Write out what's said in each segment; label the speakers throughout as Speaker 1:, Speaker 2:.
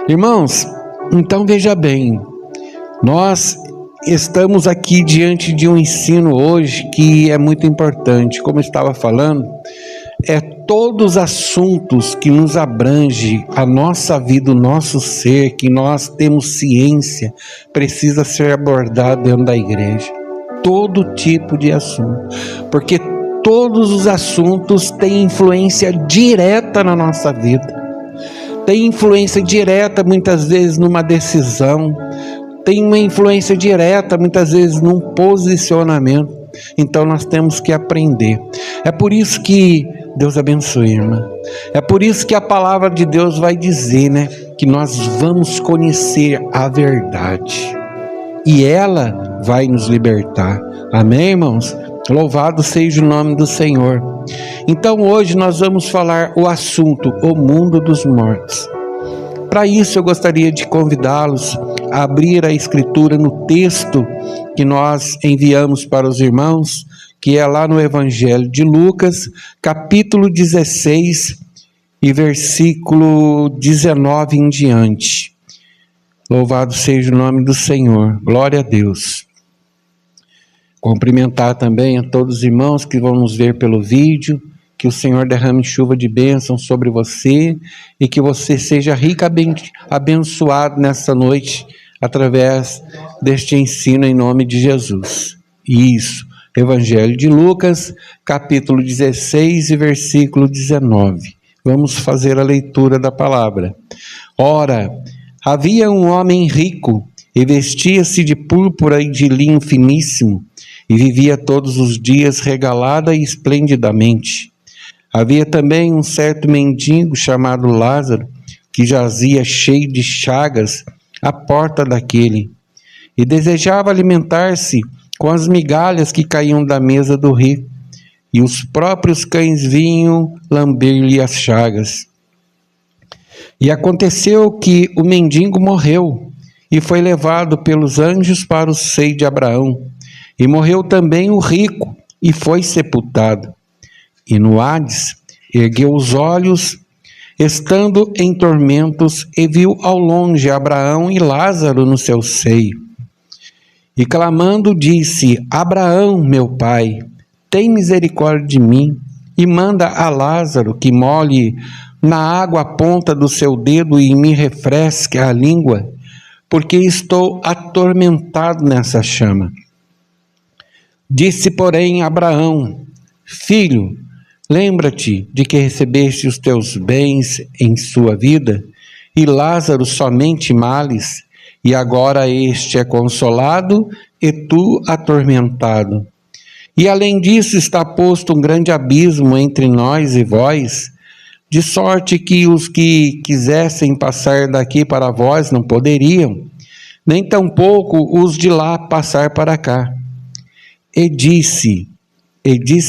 Speaker 1: Irmãos, então veja bem, nós estamos aqui diante de um ensino hoje que é muito importante. Como eu estava falando, todos os assuntos que nos abrange, a nossa vida, o nosso ser, que nós temos ciência, precisa ser abordado dentro da igreja. Todo tipo de assunto, porque todos os assuntos têm influência direta na nossa vida. Tem influência direta muitas vezes numa decisão, tem uma influência direta muitas vezes num posicionamento. Então nós temos que aprender. É por isso que Deus abençoe, irmã. É por isso que a palavra de Deus vai dizer, que nós vamos conhecer a verdade e ela vai nos libertar. Amém, irmãos? Louvado seja o nome do Senhor. Então hoje nós vamos falar o assunto, o mundo dos mortos. Para isso eu gostaria de convidá-los a abrir a escritura no texto que nós enviamos para os irmãos, que é lá no Evangelho de Lucas, capítulo 16 e versículo 19 em diante. Louvado seja o nome do Senhor, glória a Deus. Cumprimentar também a todos os irmãos que vão nos ver pelo vídeo, que o Senhor derrame chuva de bênção sobre você e que você seja ricamente abençoado nessa noite através deste ensino em nome de Jesus. Isso, Evangelho de Lucas, capítulo 16 e versículo 19. Vamos fazer a leitura da palavra. Ora, havia um homem rico e vestia-se de púrpura e de linho finíssimo e vivia todos os dias regalada e esplendidamente. Havia também um certo mendigo chamado Lázaro, que jazia cheio de chagas à porta daquele, e desejava alimentar-se com as migalhas que caíam da mesa do rico, e os próprios cães vinham lamber-lhe as chagas. E aconteceu que o mendigo morreu, e foi levado pelos anjos para o seio de Abraão. E morreu também o rico, e foi sepultado. E no Hades ergueu os olhos, estando em tormentos, e viu ao longe Abraão e Lázaro no seu seio. E clamando disse: Abraão, meu pai, tem misericórdia de mim, e manda a Lázaro que molhe na água a ponta do seu dedo e me refresque a língua, porque estou atormentado nessa chama. Disse, porém, Abraão: Filho, lembra-te de que recebeste os teus bens em sua vida, e Lázaro somente males, e agora este é consolado, e tu atormentado. E além disso está posto um grande abismo entre nós e vós, de sorte que os que quisessem passar daqui para vós não poderiam, nem tampouco os de lá passar para cá. E disse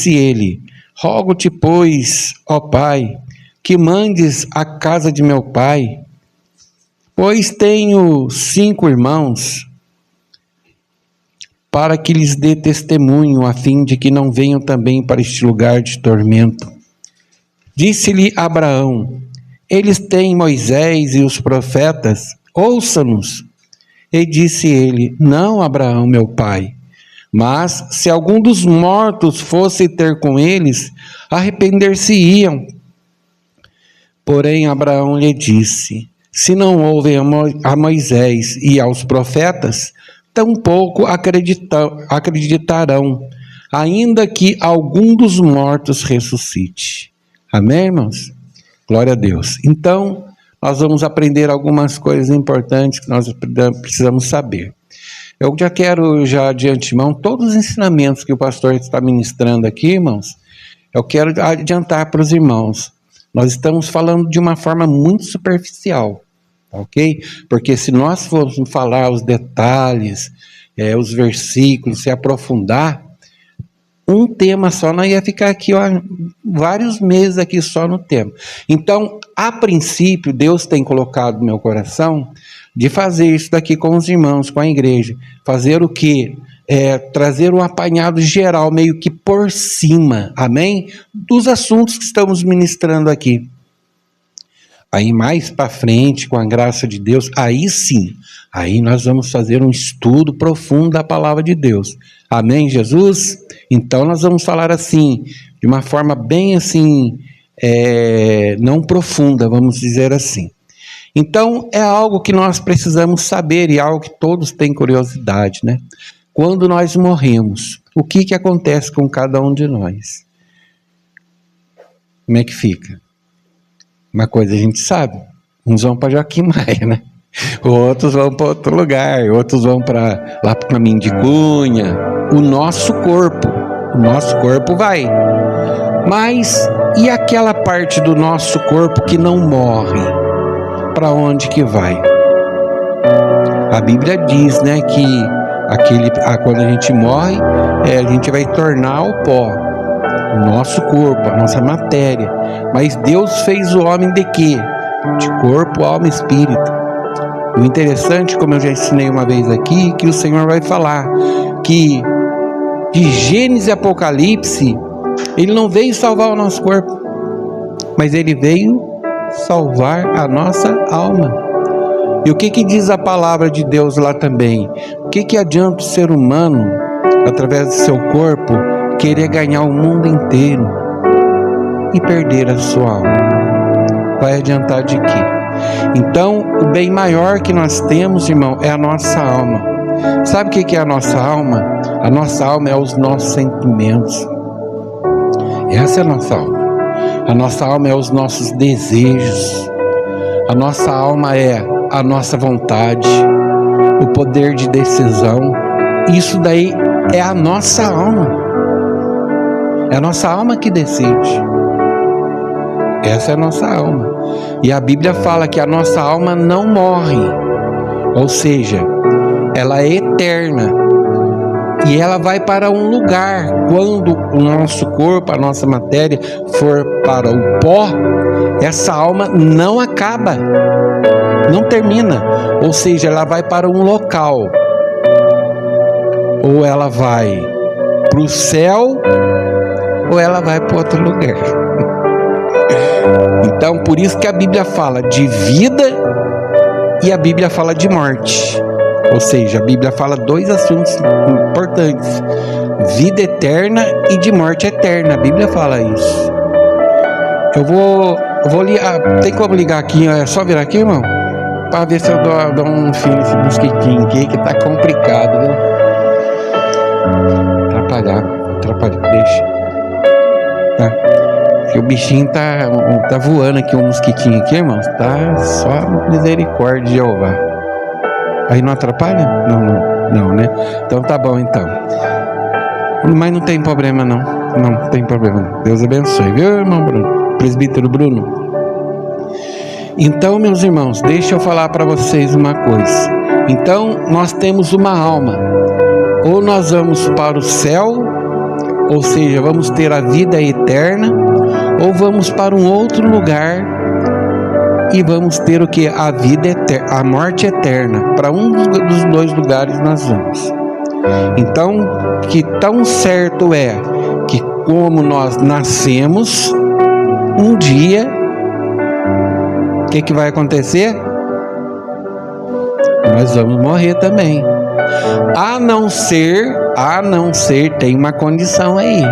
Speaker 1: ele: Rogo-te, pois, ó Pai, que mandes à casa de meu pai, pois tenho 5 irmãos, para que lhes dê testemunho, a fim de que não venham também para este lugar de tormento. Disse-lhe Abraão: Eles têm Moisés e os profetas, ouça-nos. E disse ele: Não, Abraão, meu pai, mas se algum dos mortos fosse ter com eles, arrepender-se-iam. Porém Abraão lhe disse: Se não ouvem a Moisés e aos profetas, tampouco acreditarão, ainda que algum dos mortos ressuscite. Amém, irmãos? Glória a Deus. Então, nós vamos aprender algumas coisas importantes que nós precisamos saber. Eu já quero, de antemão, todos os ensinamentos que o pastor está ministrando aqui, irmãos, eu quero adiantar para os irmãos. Nós estamos falando de uma forma muito superficial, ok? Porque se nós fôssemos falar os detalhes, os versículos, se aprofundar, um tema só, nós ia ficar aqui vários meses aqui só no tema. Então, a princípio, Deus tem colocado no meu coração de fazer isso daqui com os irmãos, com a igreja. Fazer o quê? Trazer um apanhado geral, meio que por cima, amém? Dos assuntos que estamos ministrando aqui. Aí mais para frente, com a graça de Deus, aí sim, aí nós vamos fazer um estudo profundo da palavra de Deus. Amém, Jesus? Então nós vamos falar assim, de uma forma bem assim, não profunda, vamos dizer assim. Então é algo que nós precisamos saber e algo que todos têm curiosidade, né? Quando nós morremos, o que acontece com cada um de nós? Como é que fica? Uma coisa a gente sabe, uns vão para Joaquim Maia, né? Outros vão para outro lugar, outros vão para lá para o caminho de Cunha. O nosso corpo vai. Mas e aquela parte do nosso corpo que não morre? Para onde que vai? A Bíblia diz, né, que quando a gente morre, a gente vai tornar o pó. O nosso corpo, a nossa matéria. Mas Deus fez o homem de quê? De corpo, alma e espírito. O interessante, como eu já ensinei uma vez aqui, que o Senhor vai falar que de Gênesis e Apocalipse, Ele não veio salvar o nosso corpo, mas Ele veio salvar a nossa alma. E o que diz a palavra de Deus lá também? O que adianta o ser humano, através do seu corpo, querer ganhar o mundo inteiro e perder a sua alma? Vai adiantar de quê? Então, o bem maior que nós temos, irmão, é a nossa alma. Sabe o que é a nossa alma? A nossa alma é os nossos sentimentos. Essa é a nossa alma. A nossa alma é os nossos desejos. A nossa alma é a nossa vontade, o poder de decisão. Isso daí é a nossa alma. É a nossa alma que decide. Essa é a nossa alma. E a Bíblia fala que a nossa alma não morre. Ou seja, ela é eterna. E ela vai para um lugar. Quando o nosso corpo, a nossa matéria for para o pó, essa alma não acaba. Não termina. Ou seja, ela vai para um local. Ou ela vai para o céu, ou ela vai para outro lugar. Então, por isso que a Bíblia fala de vida e a Bíblia fala de morte. Ou seja, a Bíblia fala dois assuntos importantes: vida eterna e de morte eterna. A Bíblia fala isso. Eu vou ligar. Tem como ligar aqui? É só virar aqui, irmão? Para ver se eu dou um fim nesse mosquitinho aqui, que tá complicado, viu? Atrapalhar, deixa. Tá? Porque o bichinho tá voando aqui, um mosquitinho aqui, irmãos. Tá só misericórdia de Jeová. Aí não atrapalha? Não, né? Então tá bom, então. Mas não tem problema, não. Não tem problema, não. Deus abençoe, viu, irmão Bruno? Presbítero Bruno. Então, meus irmãos, deixa eu falar para vocês uma coisa. Então, nós temos uma alma. Ou nós vamos para o céu, ou seja, vamos ter a vida eterna, ou vamos para um outro lugar e vamos ter o que? A vida eterna, a morte eterna. Para um dos dois lugares nós vamos. Então, que tão certo é que como nós nascemos, um dia, o que vai acontecer? Nós vamos morrer também. A não ser, tem uma condição aí.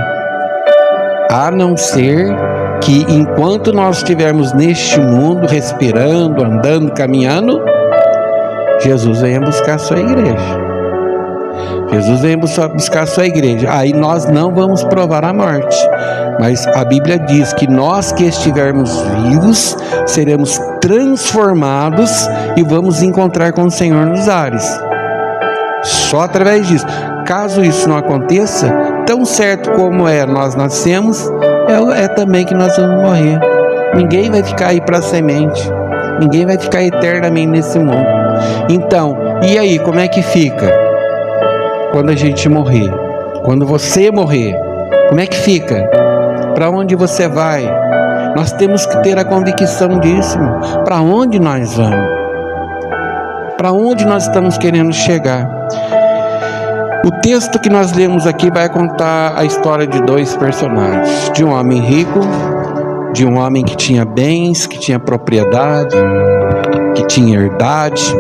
Speaker 1: A não ser que enquanto nós estivermos neste mundo, respirando, andando, caminhando, Jesus venha buscar a sua igreja. Jesus vem buscar a sua igreja. Aí nós não vamos provar a morte. Mas a Bíblia diz que nós que estivermos vivos, seremos transformados e vamos encontrar com o Senhor nos ares. Só através disso. Caso isso não aconteça, tão certo como nós nascemos, é também que nós vamos morrer. Ninguém vai ficar aí para semente. Ninguém vai ficar eternamente nesse mundo. Então, e aí, como é que fica? Quando a gente morrer, quando você morrer, como é que fica? Para onde você vai? Nós temos que ter a convicção disso. Para onde nós vamos? Para onde nós estamos querendo chegar? O texto que nós lemos aqui vai contar a história de dois personagens: de um homem rico, de um homem que tinha bens, que tinha propriedade, que tinha herdade.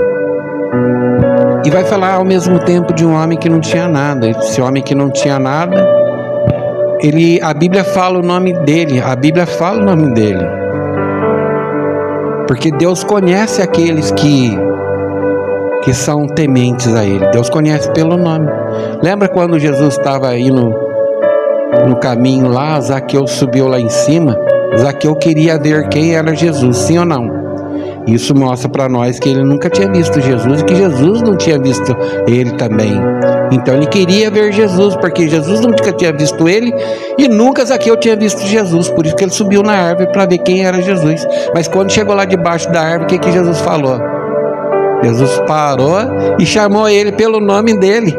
Speaker 1: E vai falar ao mesmo tempo de um homem que não tinha nada. Esse homem que não tinha nada, a Bíblia fala o nome dele. Porque Deus conhece aqueles que são tementes a Ele. Deus conhece pelo nome. Lembra quando Jesus estava aí no caminho lá, Zaqueu subiu lá em cima? Zaqueu queria ver quem era Jesus, sim ou não? Isso mostra para nós que ele nunca tinha visto Jesus e que Jesus não tinha visto ele também. Então ele queria ver Jesus, porque Jesus nunca tinha visto ele e nunca Zaqueu tinha visto Jesus. Por isso que ele subiu na árvore para ver quem era Jesus. Mas quando chegou lá debaixo da árvore, o que Jesus falou? Jesus parou e chamou ele pelo nome dele.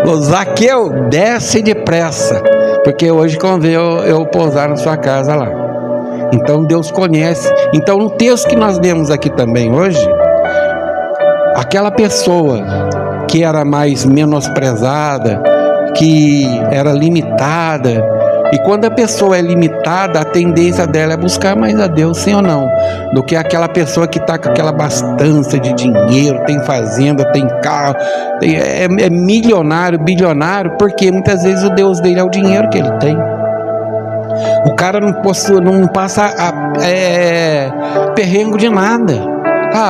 Speaker 1: O Zaqueu, desce depressa, porque hoje convém eu pousar na sua casa lá. Então Deus conhece. Então no texto que nós lemos aqui também hoje, aquela pessoa que era mais menosprezada, que era limitada, e quando a pessoa é limitada, a tendência dela é buscar mais a Deus, sim ou não? Do que aquela pessoa que está com aquela abastança de dinheiro, tem fazenda, tem carro, é milionário, bilionário, porque muitas vezes o Deus dele é o dinheiro que ele tem. O cara não passa perrengo de nada.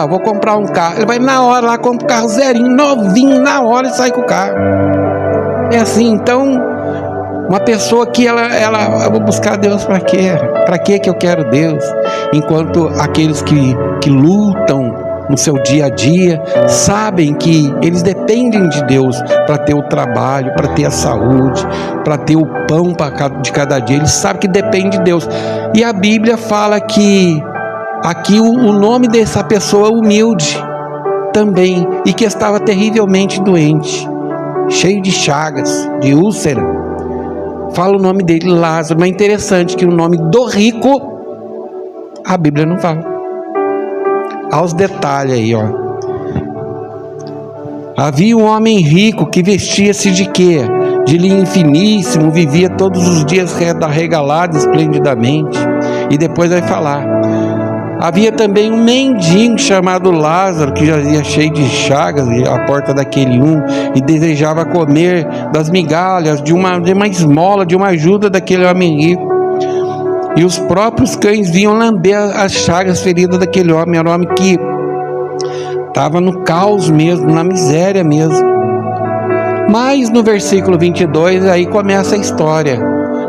Speaker 1: Vou comprar um carro. Ele vai na hora lá, compra um carro zerinho, novinho, na hora e sai com o carro. É assim. Então, uma pessoa que eu vou buscar Deus para quê? Para que eu quero Deus? Enquanto aqueles que lutam no seu dia a dia, sabem que eles dependem de Deus para ter o trabalho, para ter a saúde, para ter o pão de cada dia. Eles sabem que depende de Deus. E a Bíblia fala que aqui o nome dessa pessoa humilde também, e que estava terrivelmente doente, cheio de chagas, de úlcera. Fala o nome dele, Lázaro. Mas é interessante que o nome do rico a Bíblia não fala. Aos detalhes aí, ó. Havia um homem rico que vestia-se de quê? De linho finíssimo, vivia todos os dias regalado esplendidamente. E depois vai falar. Havia também um mendigo chamado Lázaro, que jazia cheio de chagas à porta daquele e desejava comer das migalhas de uma esmola, de uma ajuda daquele homem rico. E os próprios cães vinham lamber as chagas feridas daquele homem. Era um homem que estava no caos mesmo, na miséria mesmo. Mas no versículo 22, aí começa a história.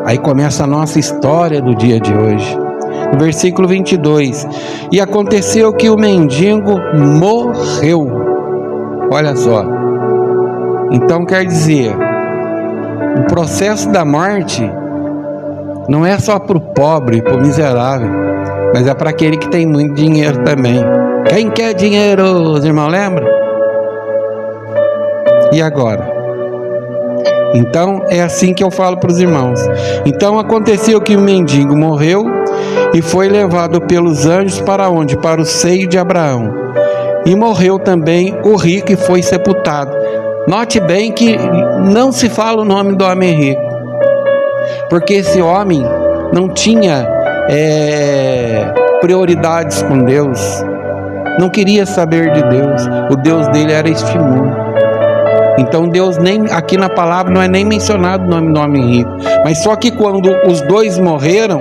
Speaker 1: Aí começa a nossa história do dia de hoje. No versículo 22. E aconteceu que o mendigo morreu. Olha só. Então quer dizer, o processo da morte não é só para o pobre, para o miserável, mas é para aquele que tem muito dinheiro também. Quem quer dinheiro, os irmãos lembram? E agora? Então é assim que eu falo para os irmãos. Então aconteceu que o mendigo morreu e foi levado pelos anjos para onde? Para o seio de Abraão. E morreu também o rico e foi sepultado. Note bem que não se fala o nome do homem rico, porque esse homem não tinha prioridades com Deus, não queria saber de Deus. O Deus dele era este mundo. Então Deus aqui na palavra não é nem mencionado o nome do homem rico. Mas só que quando os dois morreram,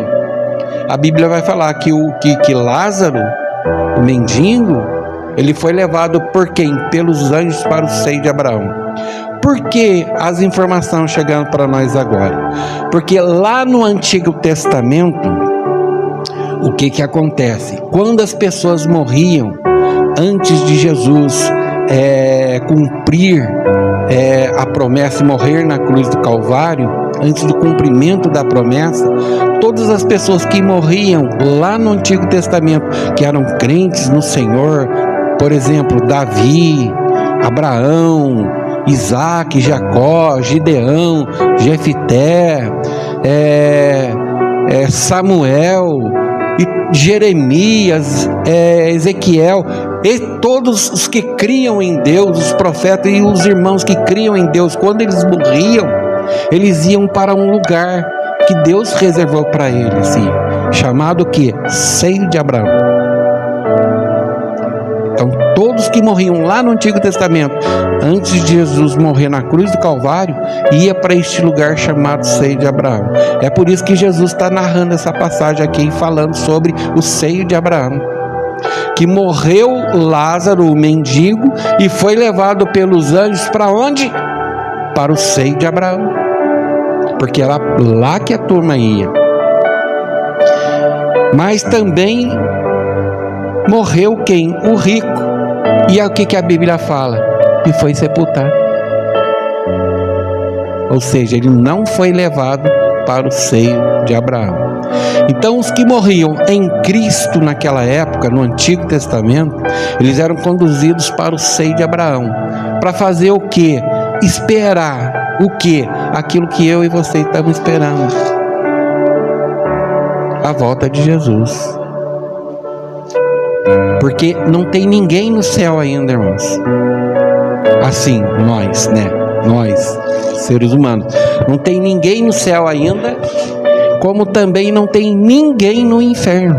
Speaker 1: a Bíblia vai falar que Lázaro, o mendigo, ele foi levado por quem? Pelos anjos para o seio de Abraão. Por que as informações chegando para nós agora? Porque lá no Antigo Testamento, o que acontece? Quando as pessoas morriam antes de Jesus cumprir a promessa e morrer na cruz do Calvário, antes do cumprimento da promessa, todas as pessoas que morriam lá no Antigo Testamento, que eram crentes no Senhor, por exemplo, Davi, Abraão, Isaac, Jacó, Gideão, Jefité, Samuel, Jeremias, Ezequiel, e todos os que criam em Deus, os profetas e os irmãos que criam em Deus, quando eles morriam, eles iam para um lugar que Deus reservou para eles. chamado o quê? Seio de Abraão. Então, todos que morriam lá no Antigo Testamento, antes de Jesus morrer na cruz do Calvário, ia para este lugar chamado Seio de Abraão. É por isso que Jesus está narrando essa passagem aqui, falando sobre o Seio de Abraão, que morreu Lázaro, o mendigo, e foi levado pelos anjos para onde? Para o Seio de Abraão, porque era lá que a turma ia. Mas também morreu quem? O rico. E é o que a Bíblia fala? E foi sepultado. Ou seja, ele não foi levado para o seio de Abraão. Então, os que morriam em Cristo naquela época, no Antigo Testamento, eles eram conduzidos para o seio de Abraão. Para fazer o quê? Esperar o quê? Aquilo que eu e você estamos esperando. A volta de Jesus. Porque não tem ninguém no céu ainda, irmãos. Assim, nós, né? Nós, seres humanos. Não tem ninguém no céu ainda, como também não tem ninguém no inferno.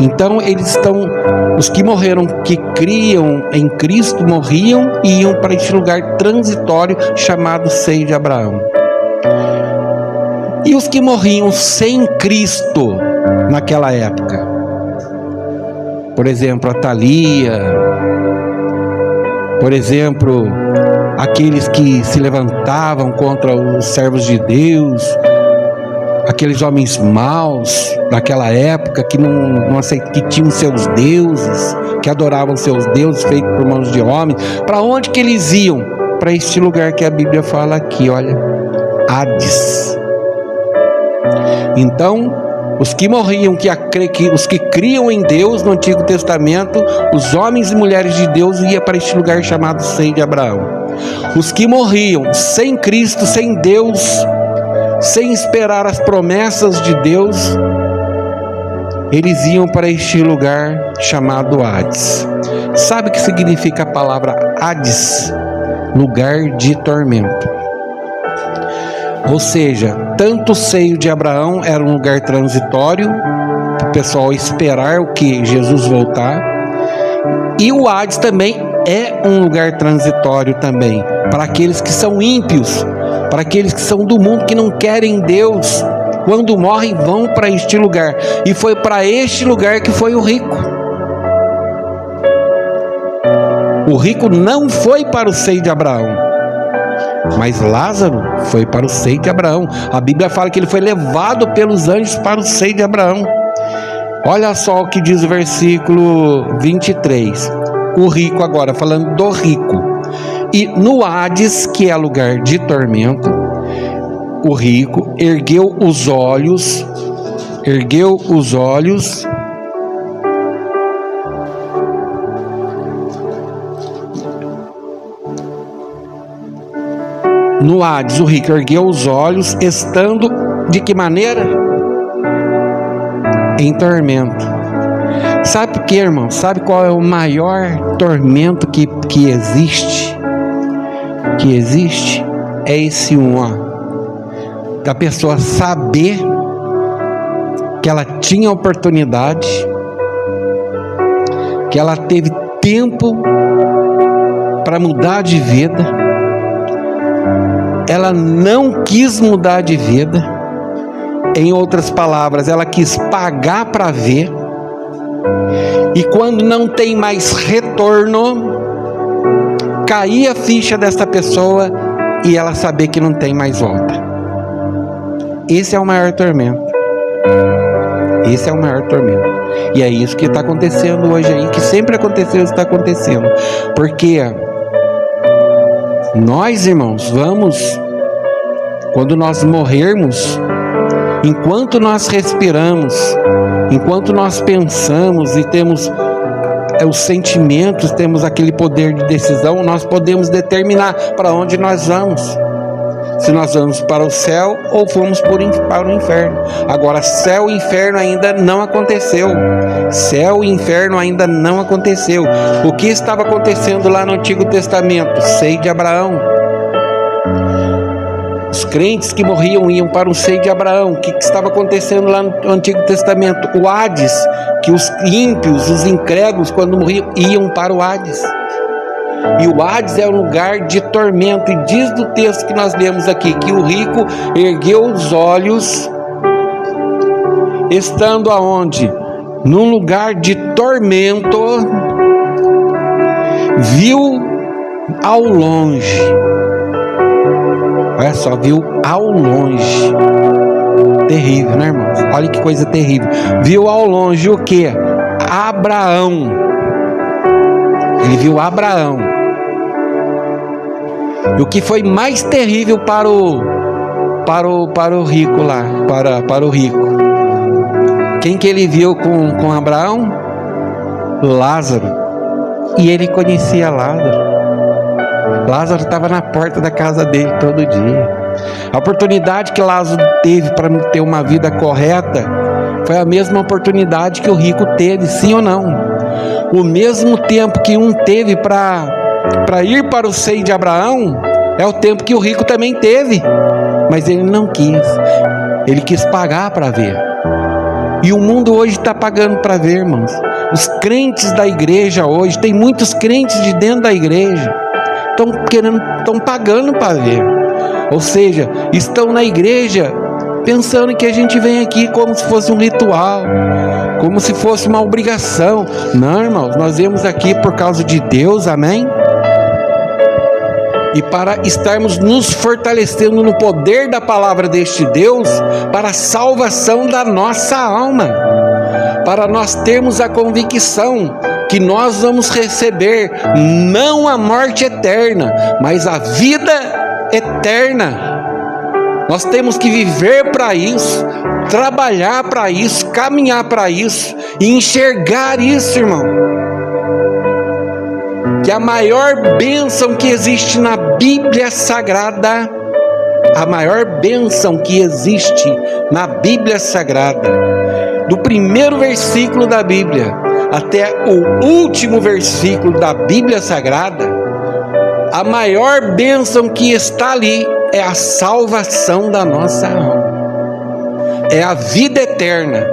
Speaker 1: Então eles estão, os que morreram, que criam em Cristo, morriam e iam para este lugar transitório chamado Seio de Abraão. E os que morriam sem Cristo naquela época, por exemplo, a Thalia, por exemplo, aqueles que se levantavam contra os servos de Deus, aqueles homens maus daquela época que que tinham seus deuses, que adoravam seus deuses feitos por mãos de homens. Para onde que eles iam? Para este lugar que a Bíblia fala aqui, olha, Hades. Então, os que morriam, os que criam em Deus no Antigo Testamento, os homens e mulheres de Deus, iam para este lugar chamado Seio de Abraão. Os que morriam sem Cristo, sem Deus, sem esperar as promessas de Deus, eles iam para este lugar chamado Hades. Sabe o que significa a palavra Hades? Lugar de tormento. Ou seja, tanto o Seio de Abraão era um lugar transitório, para o pessoal esperar o que? Jesus voltar. E o Hades também é um lugar transitório também, para aqueles que são ímpios, para aqueles que são do mundo, que não querem Deus. Quando morrem, vão para este lugar. E foi para este lugar que foi o rico. O rico não foi para o Seio de Abraão, mas Lázaro foi para o seio de Abraão. A Bíblia fala que ele foi levado pelos anjos para o seio de Abraão. Olha só o que diz o versículo 23. O rico agora, falando do rico. E no Hades, que é lugar de tormento, o rico ergueu os olhos. No Hades, o rico ergueu os olhos, estando de que maneira? Em tormento. Sabe por quê, irmão? Sabe qual é o maior tormento que existe? Que existe? É esse da pessoa saber que ela tinha oportunidade, que ela teve tempo para mudar de vida, ela não quis mudar de vida. Em outras palavras, ela quis pagar para ver, e quando não tem mais retorno, cair a ficha dessa pessoa e ela saber que não tem mais volta. Esse é o maior tormento. Esse é o maior tormento. E é isso que está acontecendo hoje aí, que sempre aconteceu, está acontecendo. Porque nós, irmãos, quando nós morrermos, enquanto nós respiramos, enquanto nós pensamos e temos os sentimentos, temos aquele poder de decisão, nós podemos determinar para onde nós vamos. Se nós vamos para o céu ou fomos para o inferno. Agora, céu e inferno ainda não aconteceu. Céu e inferno ainda não aconteceu. O que estava acontecendo lá no Antigo Testamento? Seio de Abraão. Os crentes que morriam iam para o seio de Abraão. O que estava acontecendo lá no Antigo Testamento? O Hades, que os ímpios, os incrédulos, quando morriam, iam para o Hades. E o Hades é um lugar de tormento. E diz do texto que nós lemos aqui, que o rico ergueu os olhos, estando aonde? Num lugar de tormento, viu ao longe. Olha só, viu ao longe. Terrível, né, irmãos? Olha que coisa terrível. Viu ao longe o que? Abraão. Ele viu Abraão. E o que foi mais terrível para o rico lá, para o rico? Quem que ele viu com Abraão? Lázaro. E ele conhecia Lázaro. Lázaro estava na porta da casa dele todo dia. A oportunidade que Lázaro teve para ter uma vida correta foi a mesma oportunidade que o rico teve, sim ou não? O mesmo tempo que um teve para ir para o seio de Abraão é o tempo que o rico também teve, mas ele não quis. Ele quis pagar para ver. E o mundo hoje está pagando para ver, irmãos. Os crentes da igreja hoje, tem muitos crentes de dentro da igreja, estão pagando para ver. Ou seja, estão na igreja pensando que a gente vem aqui como se fosse um ritual, como se fosse uma obrigação. Não, irmãos, nós viemos aqui por causa de Deus, amém? E para estarmos nos fortalecendo no poder da palavra deste Deus, para a salvação da nossa alma, para nós termos a convicção que nós vamos receber não a morte eterna, mas a vida eterna. Nós temos que viver para isso, trabalhar para isso, caminhar para isso e enxergar isso, irmão. Que a maior bênção que existe na Bíblia Sagrada, a maior bênção que existe na Bíblia Sagrada, do primeiro versículo da Bíblia até o último versículo da Bíblia Sagrada, a maior bênção que está ali é a salvação da nossa alma, é a vida eterna.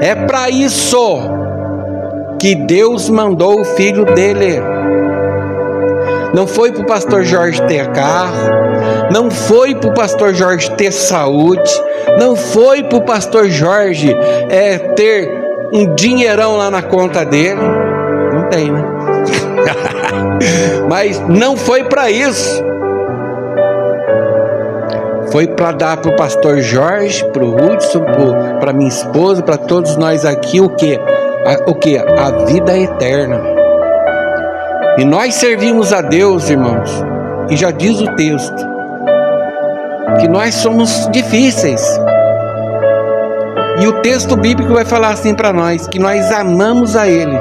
Speaker 1: É para isso que Deus mandou o Filho dele. Não foi para o pastor Jorge ter carro, não foi para o pastor Jorge ter saúde, não foi para o pastor Jorge ter um dinheirão lá na conta dele. Não tem, né? Mas não foi para isso. Foi para dar para o pastor Jorge, para o Hudson, para minha esposa, para todos nós aqui, o que? A vida eterna. E nós servimos a Deus, irmãos, e já diz o texto, que nós somos difíceis. E o texto bíblico vai falar assim para nós, que nós amamos a Ele.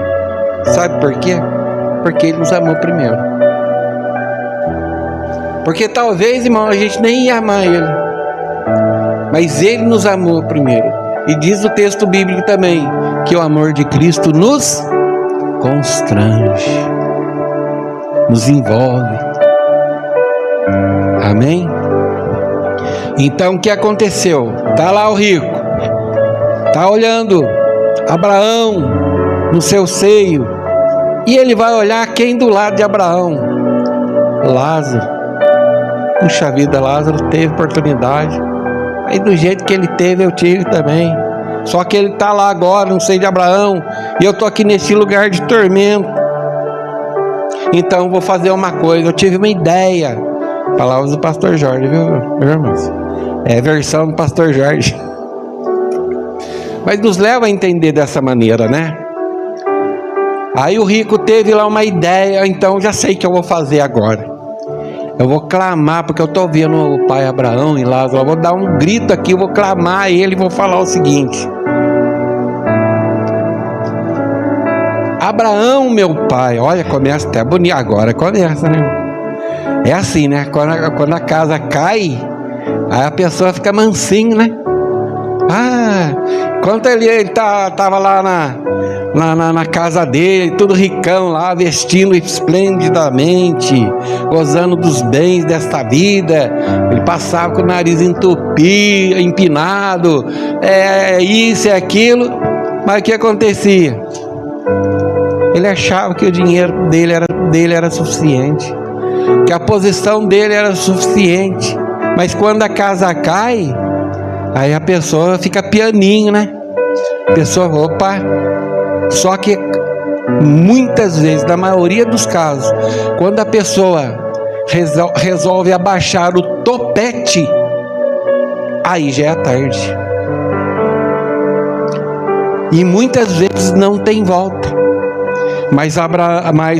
Speaker 1: Sabe por quê? Porque Ele nos amou primeiro. Porque talvez, irmão, a gente nem ia amar Ele, mas Ele nos amou primeiro. E diz o texto bíblico também, que o amor de Cristo nos constrange, nos envolve. Amém? Então o que aconteceu? Está lá o rico, está olhando Abraão no seu seio, e ele vai olhar quem do lado de Abraão? Lázaro. Puxa vida, Lázaro teve oportunidade, aí do jeito que ele teve, eu tive também. Só que ele está lá agora no seio de Abraão, e eu estou aqui nesse lugar de tormento. Então vou fazer uma coisa, eu tive uma ideia. Palavras do pastor Jorge, viu, irmãos? É a versão do pastor Jorge. Mas nos leva a entender dessa maneira, né? Aí o rico teve lá uma ideia, então já sei o que eu vou fazer agora. Eu vou clamar, porque eu estou vendo o pai Abraão e Lázaro. Eu vou dar um grito aqui, eu vou clamar a ele e vou falar o seguinte: Abraão, meu pai. Olha, começa até bonito. Agora começa, né? É assim, né? Quando a casa cai, aí a pessoa fica mansinha, né? Enquanto ele tava lá na casa dele, tudo ricão lá, vestindo esplendidamente, gozando dos bens desta vida, ele passava com o nariz empinado, isso e aquilo, mas o que acontecia? Ele achava que o dinheiro dele era suficiente, que a posição dele era suficiente, mas quando a casa cai, aí a pessoa fica pianinho, né? A pessoa, opa. Só que muitas vezes, na maioria dos casos, quando a pessoa resolve abaixar o topete, aí já é tarde. E muitas vezes não tem volta. Mas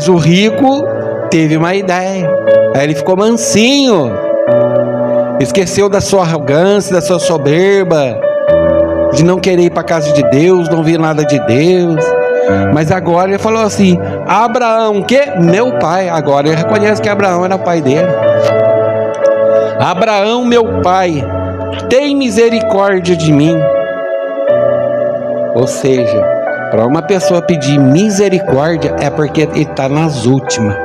Speaker 1: o rico teve uma ideia. Aí ele ficou mansinho. Esqueceu da sua arrogância, da sua soberba, de não querer ir para a casa de Deus, não vir nada de Deus. Mas agora ele falou assim: Abraão, que? Meu pai. Agora ele reconhece que Abraão era o pai dele. Abraão, meu pai, tem misericórdia de mim. Ou seja, para uma pessoa pedir misericórdia é porque ele está nas últimas.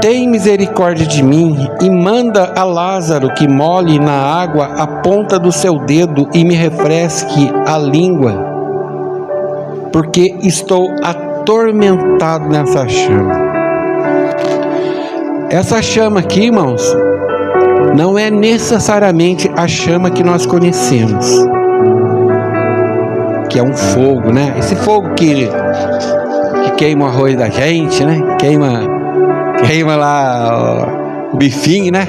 Speaker 1: Tem misericórdia de mim e manda a Lázaro que molhe na água a ponta do seu dedo e me refresque a língua, porque estou atormentado nessa chama. Essa chama aqui, irmãos, não é necessariamente a chama que nós conhecemos, que é um fogo, né? Esse fogo que queima o arroz da gente, né? Queima lá o bifinho, né?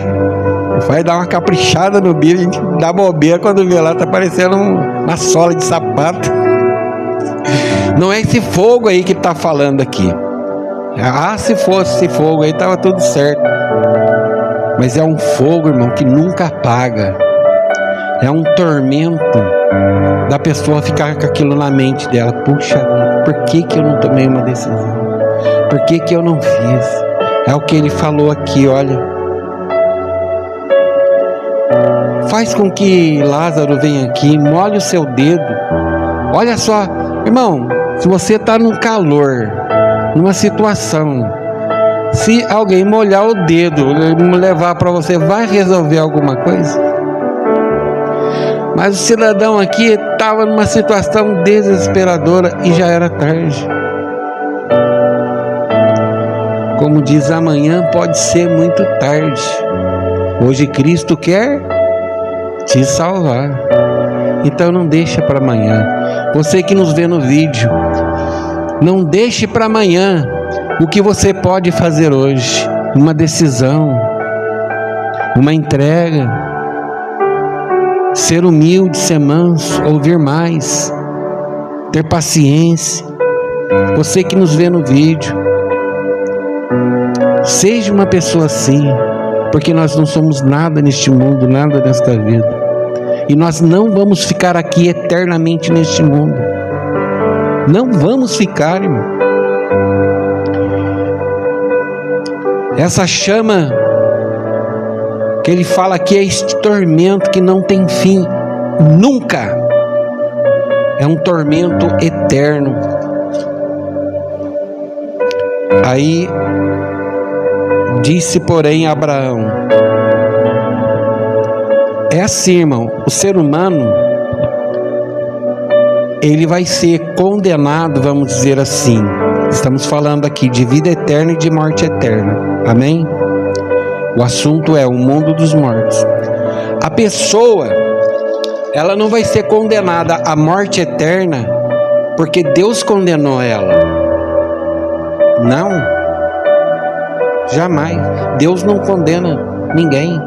Speaker 1: Vai dar uma caprichada no bife, a gente dá bobeira quando vê lá, tá parecendo uma sola de sapato. Não é esse fogo aí que tá falando aqui. Se fosse esse fogo aí, tava tudo certo. Mas é um fogo, irmão, que nunca apaga. É um tormento da pessoa ficar com aquilo na mente dela. Puxa, por que eu não tomei uma decisão? Por que eu não fiz? É o que ele falou aqui, olha. Faz com que Lázaro venha aqui, molhe o seu dedo. Olha só, irmão, se você está num calor, numa situação, se alguém molhar o dedo, levar para você, vai resolver alguma coisa? Mas o cidadão aqui estava numa situação desesperadora e já era tarde. Como diz, amanhã pode ser muito tarde. Hoje Cristo quer te salvar. Então não deixa para amanhã. Você que nos vê no vídeo, não deixe para amanhã o que você pode fazer hoje. Uma decisão, uma entrega, ser humilde, ser manso, ouvir mais, ter paciência. Você que nos vê no vídeo, seja uma pessoa assim, porque nós não somos nada neste mundo, nada nesta vida. E nós não vamos ficar aqui eternamente neste mundo. Não vamos ficar, irmão. Essa chama que ele fala aqui é este tormento que não tem fim, nunca. É um tormento eterno. Aí disse, porém, Abraão: é assim, irmão, o ser humano, ele vai ser condenado, vamos dizer assim. Estamos falando aqui de vida eterna e de morte eterna, amém? O assunto é o mundo dos mortos. A pessoa, ela não vai ser condenada à morte eterna porque Deus condenou ela. Não, jamais. Deus não condena ninguém.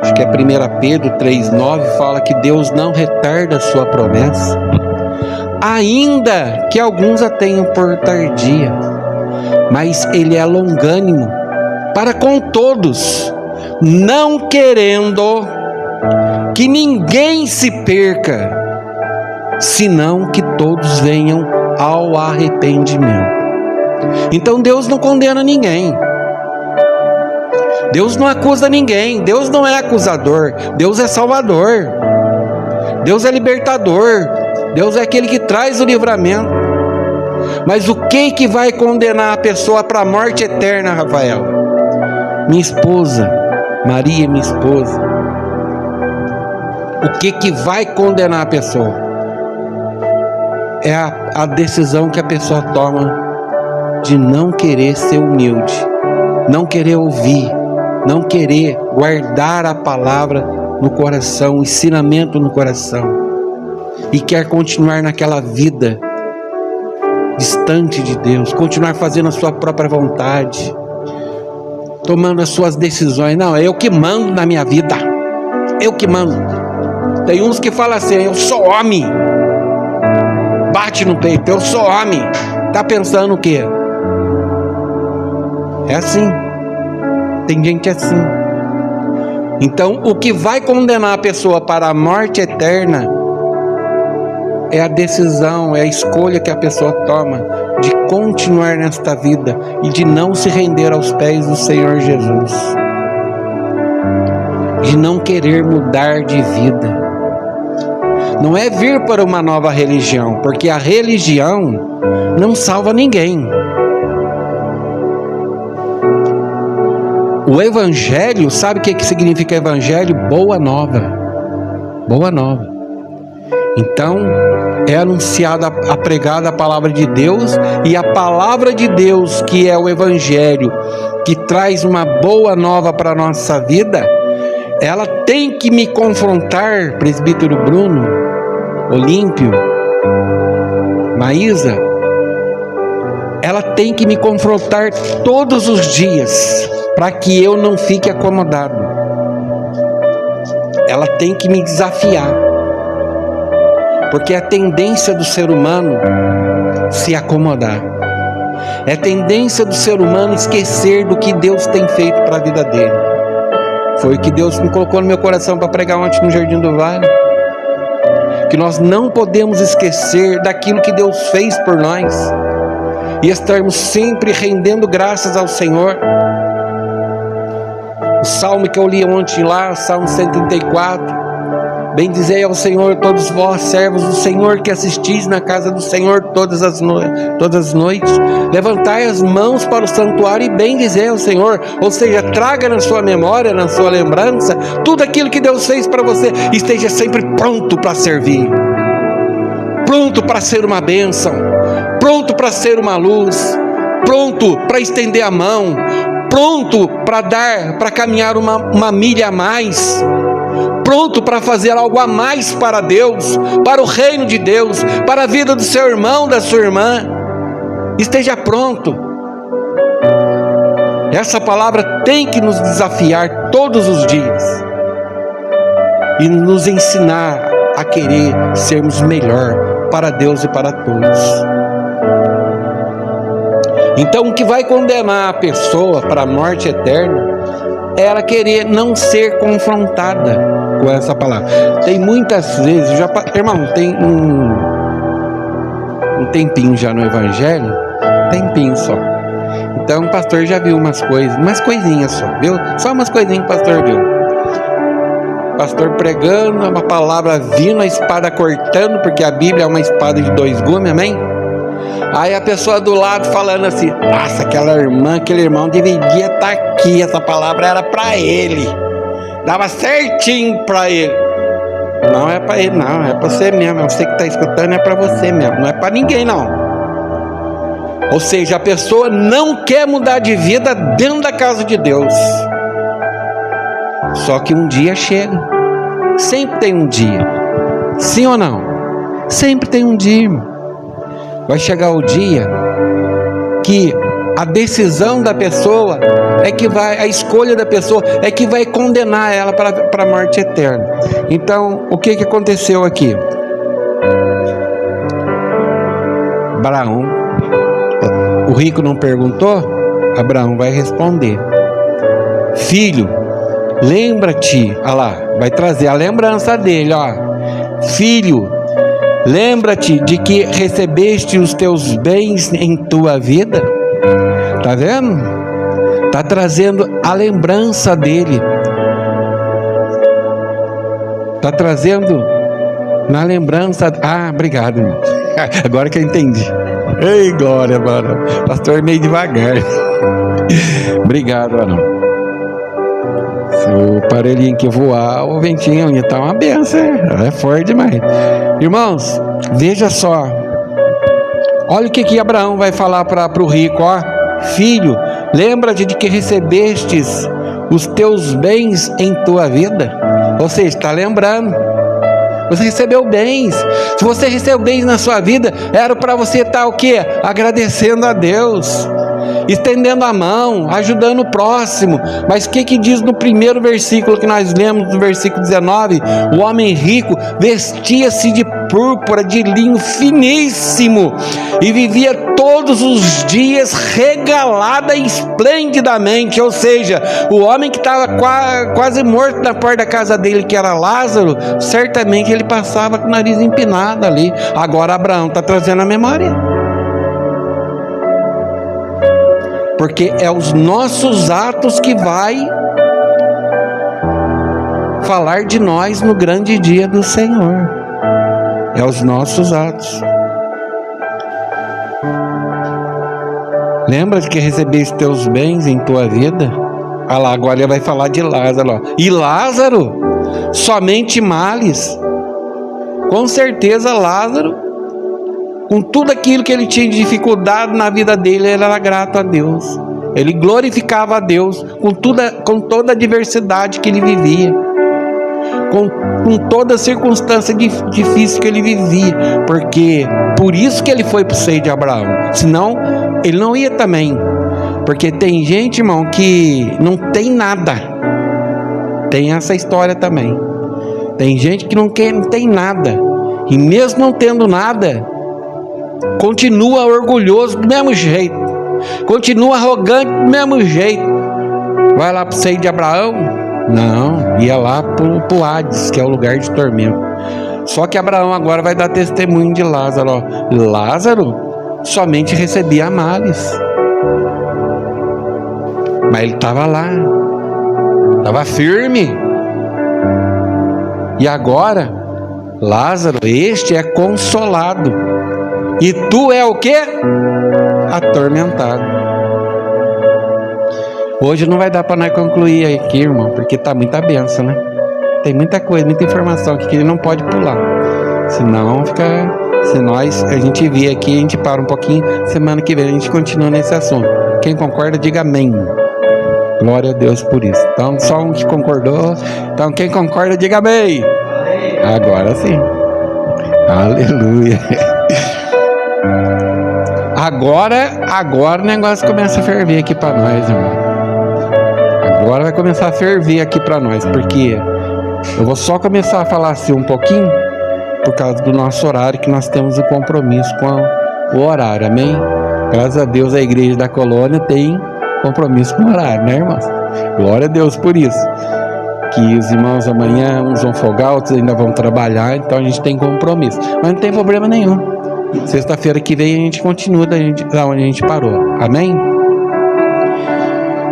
Speaker 1: Acho que é 1 Pedro 3,9 fala que Deus não retarda a sua promessa, ainda que alguns a tenham por tardia, mas Ele é longânimo para com todos, não querendo que ninguém se perca, senão que todos venham ao arrependimento. Então Deus não condena ninguém. Deus não acusa ninguém. Deus não é acusador. Deus é salvador. Deus é libertador, Deus é aquele que traz o livramento. Mas o que vai condenar a pessoa para a morte eterna, Rafael? Minha esposa, Maria, minha esposa. O que vai condenar a pessoa? É a decisão que a pessoa toma de não querer ser humilde, não querer ouvir, não querer guardar a palavra no coração, o ensinamento no coração, e quer continuar naquela vida distante de Deus, continuar fazendo a sua própria vontade, tomando as suas decisões. Não, é eu que mando na minha vida, eu que mando. Tem uns que falam assim: eu sou homem, bate no peito, eu sou homem. Tá pensando o quê? É assim, tem gente assim. Então o que vai condenar a pessoa para a morte eterna é a decisão, é a escolha que a pessoa toma de continuar nesta vida e de não se render aos pés do Senhor Jesus, de não querer mudar de vida. Não é vir para uma nova religião, porque a religião não salva ninguém. O evangelho, sabe o que significa evangelho? Boa nova. Boa nova. Então, é anunciada, pregada a palavra de Deus, e a palavra de Deus, que é o evangelho, que traz uma boa nova para a nossa vida, ela tem que me confrontar, presbítero Bruno, Olímpio, Maísa, ela tem que me confrontar todos os dias, para que eu não fique acomodado. Ela tem que me desafiar, porque é a tendência do ser humano se acomodar, é tendência do ser humano esquecer do que Deus tem feito para a vida dele. Foi o que Deus me colocou no meu coração para pregar ontem no Jardim do Vale, que nós não podemos esquecer daquilo que Deus fez por nós e estarmos sempre rendendo graças ao Senhor. O salmo que eu li ontem lá, Salmo 134, bendizei ao Senhor todos vós, servos do Senhor, que assistis na casa do Senhor todas as noites. Levantai as mãos para o santuário e bendizei ao Senhor. Ou seja, traga na sua memória, na sua lembrança, tudo aquilo que Deus fez para você. Esteja sempre pronto para servir, pronto para ser uma bênção, pronto para ser uma luz, pronto para estender a mão, pronto para caminhar uma milha a mais, pronto para fazer algo a mais para Deus, para o reino de Deus, para a vida do seu irmão, da sua irmã. Esteja pronto. Essa palavra tem que nos desafiar todos os dias e nos ensinar a querer sermos melhor para Deus e para todos. Então, o que vai condenar a pessoa para a morte eterna é ela querer não ser confrontada com essa palavra. Tem muitas vezes, irmão, tem um tempinho já no evangelho, tempinho só. Então o pastor já viu umas coisinhas só, viu? Só umas coisinhas que o pastor viu. O pastor pregando, uma palavra vindo, a espada cortando, porque a Bíblia é uma espada de 2 gumes, amém? Aí a pessoa do lado falando assim: nossa, aquele irmão deveria estar aqui, essa palavra era para ele, dava certinho para ele. Não é para ele, não, é para você mesmo. Você que está escutando, é para você mesmo, não é para ninguém não. Ou seja, a pessoa não quer mudar de vida dentro da casa de Deus. Só que um dia chega, sempre tem um dia, sim ou não? Sempre tem um dia, irmão. Vai chegar o dia que a decisão da pessoa é que vai, a escolha da pessoa é que vai condenar ela para a morte eterna. Então, o que aconteceu aqui? Abraão, o rico não perguntou, Abraão vai responder: filho, lembra-te, olha lá, vai trazer a lembrança dele, ó. Filho, lembra-te de que recebeste os teus bens em tua vida. Tá vendo? Tá trazendo a lembrança dele. Tá trazendo Na lembrança... Ah, obrigado, irmão. Agora que eu entendi. Ei, glória, mano. Pastor, meio devagar. Obrigado, Arão. Se o aparelhinho que voar, o ventinho ia estar uma benção. É forte demais. Irmãos, veja só. Olha o que Abraão vai falar para o rico, ó. Filho, lembra-te de que recebestes os teus bens em tua vida. Ou seja, está lembrando. Você recebeu bens. Se você recebeu bens na sua vida, era para você estar o quê? Agradecendo a Deus, estendendo a mão, ajudando o próximo. Mas o que diz no primeiro versículo que nós lemos, no versículo 19? O homem rico vestia-se de púrpura, de linho finíssimo, e vivia todos os dias regalada esplendidamente. Ou seja, o homem que estava quase morto na porta da casa dele, que era Lázaro, certamente ele passava com o nariz empinado ali. Agora Abraão está trazendo a memória, porque é os nossos atos que vai falar de nós no grande dia do Senhor. É os nossos atos. Lembra de que recebeste teus bens em tua vida? Ah lá, agora ele vai falar de Lázaro, ó. E Lázaro, somente males. Com certeza Lázaro, com tudo aquilo que ele tinha de dificuldade na vida dele, ele era grato a Deus. Ele glorificava a Deus com toda a diversidade que ele vivia, com toda a circunstância difícil que ele vivia, porque por isso que ele foi para o seio de Abraão. Senão ele não ia também, porque tem gente, irmão, que não tem nada. Tem essa história também. Tem gente que não tem nada, e mesmo não tendo nada, continua orgulhoso do mesmo jeito, continua arrogante do mesmo jeito. Vai lá para o seio de Abraão? Não, ia lá para o Hades, que é o lugar de tormento. Só que Abraão agora vai dar testemunho de Lázaro, ó. Lázaro somente recebia males, mas ele estava lá, estava firme. E agora Lázaro, este é consolado, e tu é o quê? Atormentado. Hoje não vai dar para nós concluir aqui, irmão, porque tá muita benção, né? Tem muita coisa, muita informação aqui que ele não pode pular. Senão fica... Se a gente vir aqui, a gente para um pouquinho. Semana que vem a gente continua nesse assunto. Quem concorda, diga amém. Glória a Deus por isso. Então, só um que concordou. Então, quem concorda, diga amém. Agora sim. Aleluia. Agora o negócio começa a ferver aqui para nós, irmão. Agora vai começar a ferver aqui para nós, porque eu vou só começar a falar assim um pouquinho, por causa do nosso horário, que nós temos o compromisso com o horário, amém? Graças a Deus a igreja da colônia tem compromisso com o horário, né, irmãos? Glória a Deus por isso. Que os irmãos amanhã, uns vão folgar, outros ainda vão trabalhar, então a gente tem compromisso. Mas não tem problema nenhum. Sexta-feira que vem a gente continua da onde a gente parou, amém?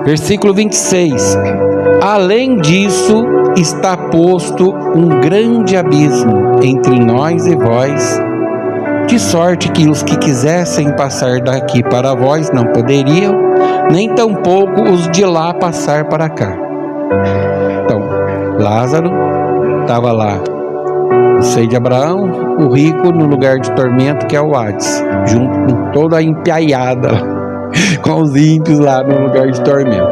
Speaker 1: Versículo 26. Além disso, está posto um grande abismo entre nós e vós, de sorte que os que quisessem passar daqui para vós não poderiam, nem tampouco os de lá passar para cá. Então, Lázaro estava lá no seio de Abraão, o rico no lugar de tormento, que é o Hades, junto com toda a empiaiada, com os ímpios lá no lugar de tormento,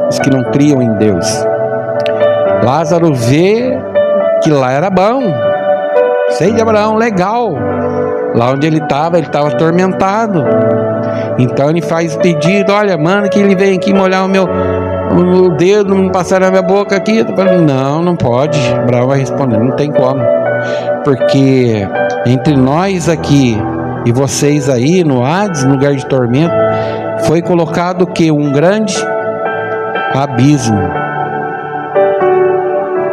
Speaker 1: os que não criam em Deus. Lázaro vê que lá era bom, seio de Abraão, legal. Lá onde ele estava atormentado. Então ele faz pedido: olha, manda que ele venha aqui molhar o meu dedo, não passar na minha boca aqui. Não pode. Abraão vai responder: não tem como, porque entre nós aqui e vocês aí no Hades, no lugar de tormento, foi colocado o que? Um grande abismo.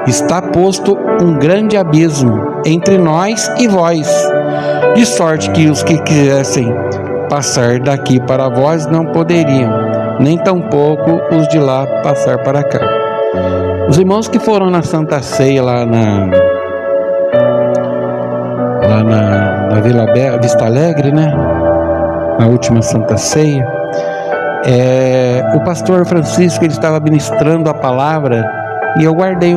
Speaker 1: Está posto um grande abismo entre nós e vós, de sorte que os que quisessem passar daqui para vós não poderiam, nem tampouco os de lá passar para cá. Os irmãos que foram na Santa Ceia lá lá na Vista Alegre, né? Na última Santa Ceia. O pastor Francisco, ele estava ministrando a palavra, e eu guardei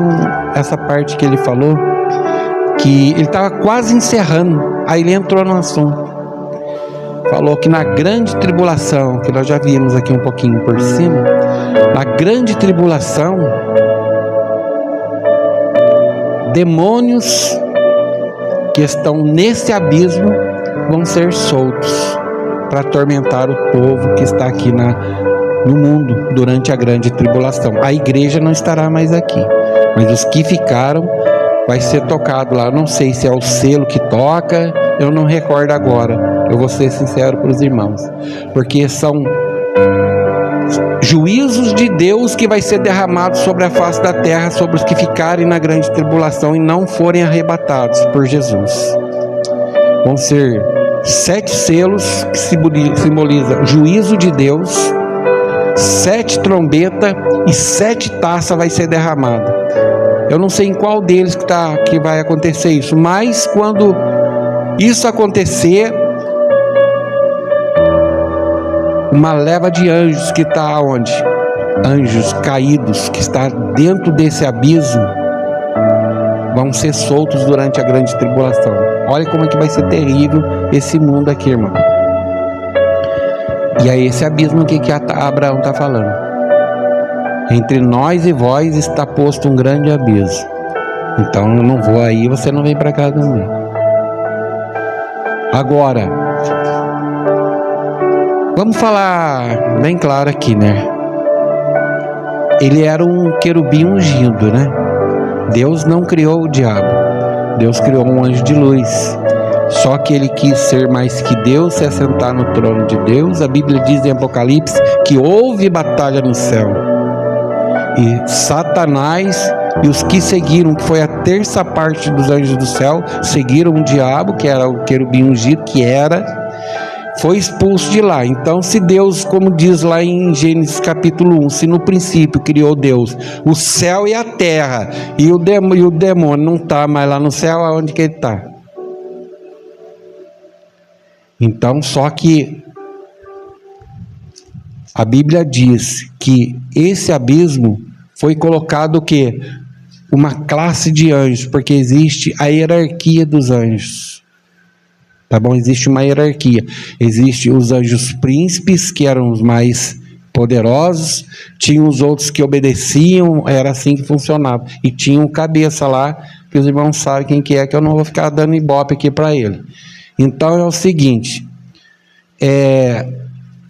Speaker 1: essa parte que ele falou, que ele estava quase encerrando, aí ele entrou no assunto. Falou que na grande tribulação, que nós já vimos aqui um pouquinho por cima, na grande tribulação, demônios que estão nesse abismo vão ser soltos para atormentar o povo que está aqui no mundo durante a grande tribulação. A igreja não estará mais aqui, mas os que ficaram vai ser tocado lá. Eu não sei se é o selo que toca, eu não recordo agora. Eu vou ser sincero para os irmãos, porque são juízos de Deus que vai ser derramado sobre a face da terra, sobre os que ficarem na grande tribulação e não forem arrebatados por Jesus. Vão ser 7 selos que simbolizam juízo de Deus, 7 trombetas e 7 taças vai ser derramada. Eu não sei em qual deles que vai acontecer isso, mas quando isso acontecer, uma leva de anjos que está onde? Anjos caídos que está dentro desse abismo vão ser soltos durante a grande tribulação. Olha como é que vai ser terrível esse mundo aqui, irmão. E é esse abismo que Abraão está falando. Entre nós e vós está posto um grande abismo. Então eu não vou aí, você não vem para cá também. Agora, vamos falar bem claro aqui, né? Ele era um querubim ungido, né? Deus não criou o diabo. Deus criou um anjo de luz. Só que ele quis ser mais que Deus, se assentar no trono de Deus. A Bíblia diz em Apocalipse que houve batalha no céu. E Satanás e os que seguiram, que foi a terça parte dos anjos do céu, seguiram o diabo, que era o querubim ungido, foi expulso de lá. Então, se Deus, como diz lá em Gênesis capítulo 1, se no princípio criou Deus o céu e a terra, e o demônio não está mais lá no céu, aonde que ele está? Então, só que a Bíblia diz que esse abismo foi colocado o quê? Uma classe de anjos, porque existe a hierarquia dos anjos. Tá bom? Existe uma hierarquia. Existem os anjos príncipes, que eram os mais poderosos, tinha os outros que obedeciam, era assim que funcionava. E tinha um cabeça lá, que os irmãos sabem quem que é, que eu não vou ficar dando ibope aqui para ele. Então é o seguinte,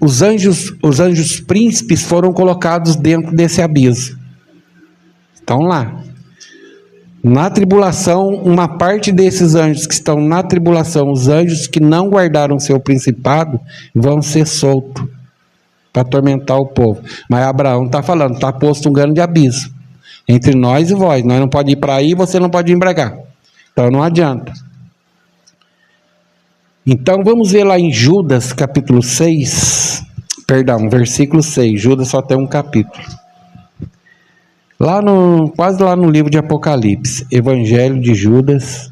Speaker 1: os anjos príncipes foram colocados dentro desse abismo. Estão lá. Na tribulação, uma parte desses anjos que estão na tribulação, os anjos que não guardaram seu principado, vão ser soltos para atormentar o povo. Mas Abraão está falando, está posto um grande abismo entre nós e vós. Nós não podemos ir para aí, você não pode vir para cá. Então não adianta. Então vamos ver lá em Judas capítulo 6, versículo 6. Judas só tem um capítulo. Quase lá no livro de Apocalipse, Evangelho de Judas.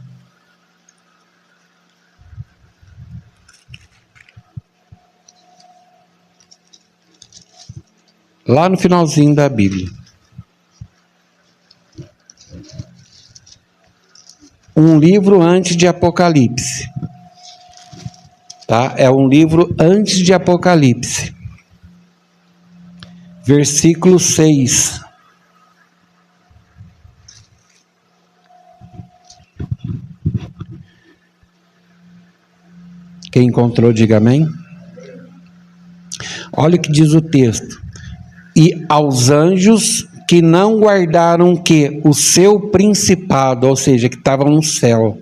Speaker 1: Lá no finalzinho da Bíblia. Um livro antes de Apocalipse. Tá? É um livro antes de Apocalipse. Versículo 6. Quem encontrou, diga amém. Olha o que diz o texto. E aos anjos que não guardaram o quê? O seu principado, ou seja, que estavam no céu.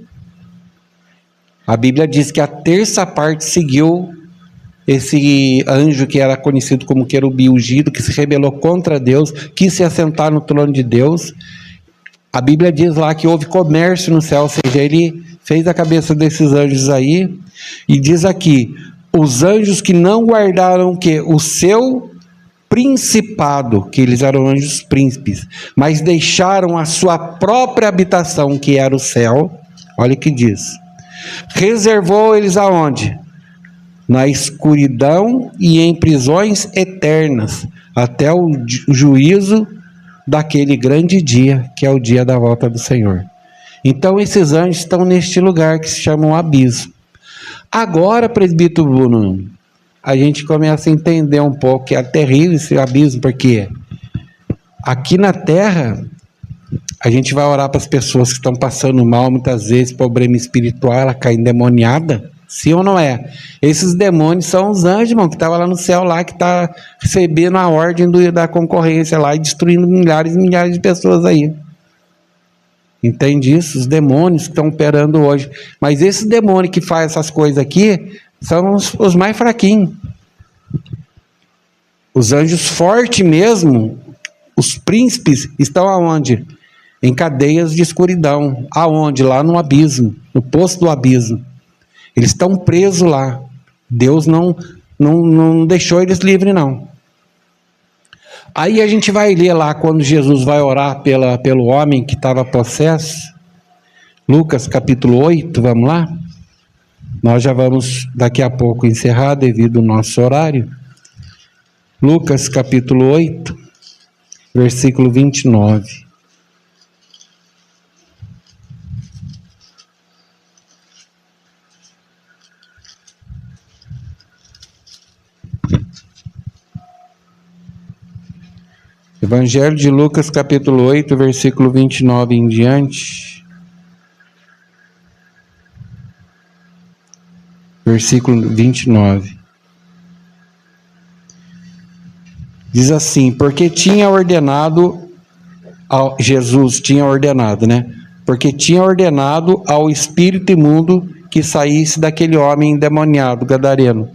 Speaker 1: A Bíblia diz que a terça parte seguiu esse anjo que era conhecido como querubim ungido, que se rebelou contra Deus, quis se assentar no trono de Deus. A Bíblia diz lá que houve comércio no céu, ou seja, ele fez a cabeça desses anjos aí, e diz aqui, os anjos que não guardaram o quê? O seu principado, que eles eram anjos príncipes, mas deixaram a sua própria habitação, que era o céu. Olha o que diz. Reservou eles aonde? Na escuridão e em prisões eternas, até o juízo daquele grande dia, que é o dia da volta do Senhor. Então esses anjos estão neste lugar que se chama um abismo. Agora, presbítero Bruno, a gente começa a entender um pouco que é terrível esse abismo, porque aqui na terra a gente vai orar para as pessoas que estão passando mal, muitas vezes problema espiritual, ela cai endemoniada. Sim ou não é? Esses demônios são os anjos, irmão, que estavam lá no céu, lá, que está recebendo a ordem da concorrência lá e destruindo milhares e milhares de pessoas aí. Entende isso? Os demônios que estão operando hoje. Mas esses demônios que fazem essas coisas aqui são os mais fraquinhos. Os anjos fortes mesmo, os príncipes, estão aonde? Em cadeias de escuridão. Aonde? Lá no abismo, no poço do abismo. Eles estão presos lá. Deus não deixou eles livres, não. Aí a gente vai ler lá quando Jesus vai orar pelo homem que estava possesso. Lucas capítulo 8, vamos lá? Nós já vamos daqui a pouco encerrar devido ao nosso horário. Lucas capítulo 8, versículo 29. Evangelho de Lucas, capítulo 8, versículo 29 em diante. Versículo 29. Diz assim: porque tinha ordenado, Jesus tinha ordenado, né? Porque tinha ordenado ao espírito imundo que saísse daquele homem endemoniado, gadareno.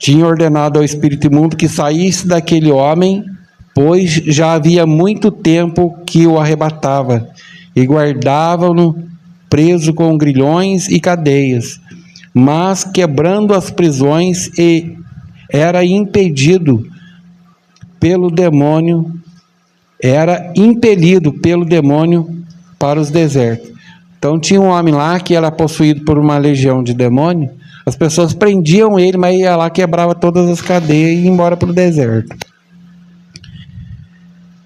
Speaker 1: Tinha ordenado ao espírito imundo que saísse daquele homem, pois já havia muito tempo que o arrebatava, e guardavam-no preso com grilhões e cadeias, mas quebrando as prisões, era impelido pelo demônio para os desertos. Então tinha um homem lá que era possuído por uma legião de demônio. As pessoas prendiam ele, mas ia lá, quebrava todas as cadeias e ia embora para o deserto.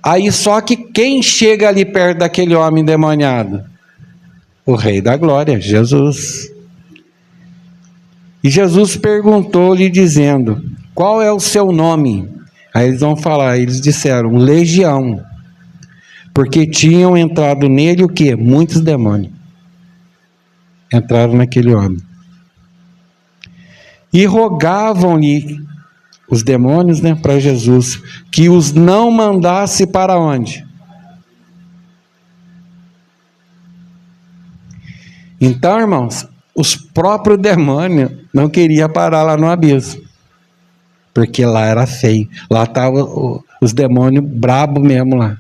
Speaker 1: Aí só que quem chega ali perto daquele homem endemoniado? O Rei da Glória, Jesus. E Jesus perguntou-lhe dizendo: qual é o seu nome? Aí eles vão falar, eles disseram: Legião. Porque tinham entrado nele o quê? Muitos demônios. Entraram naquele homem. E rogavam-lhe os demônios, né, para Jesus, que os não mandasse para onde? Então, irmãos, os próprios demônios não queriam parar lá no abismo, porque lá era feio, lá estavam os demônios brabos mesmo lá.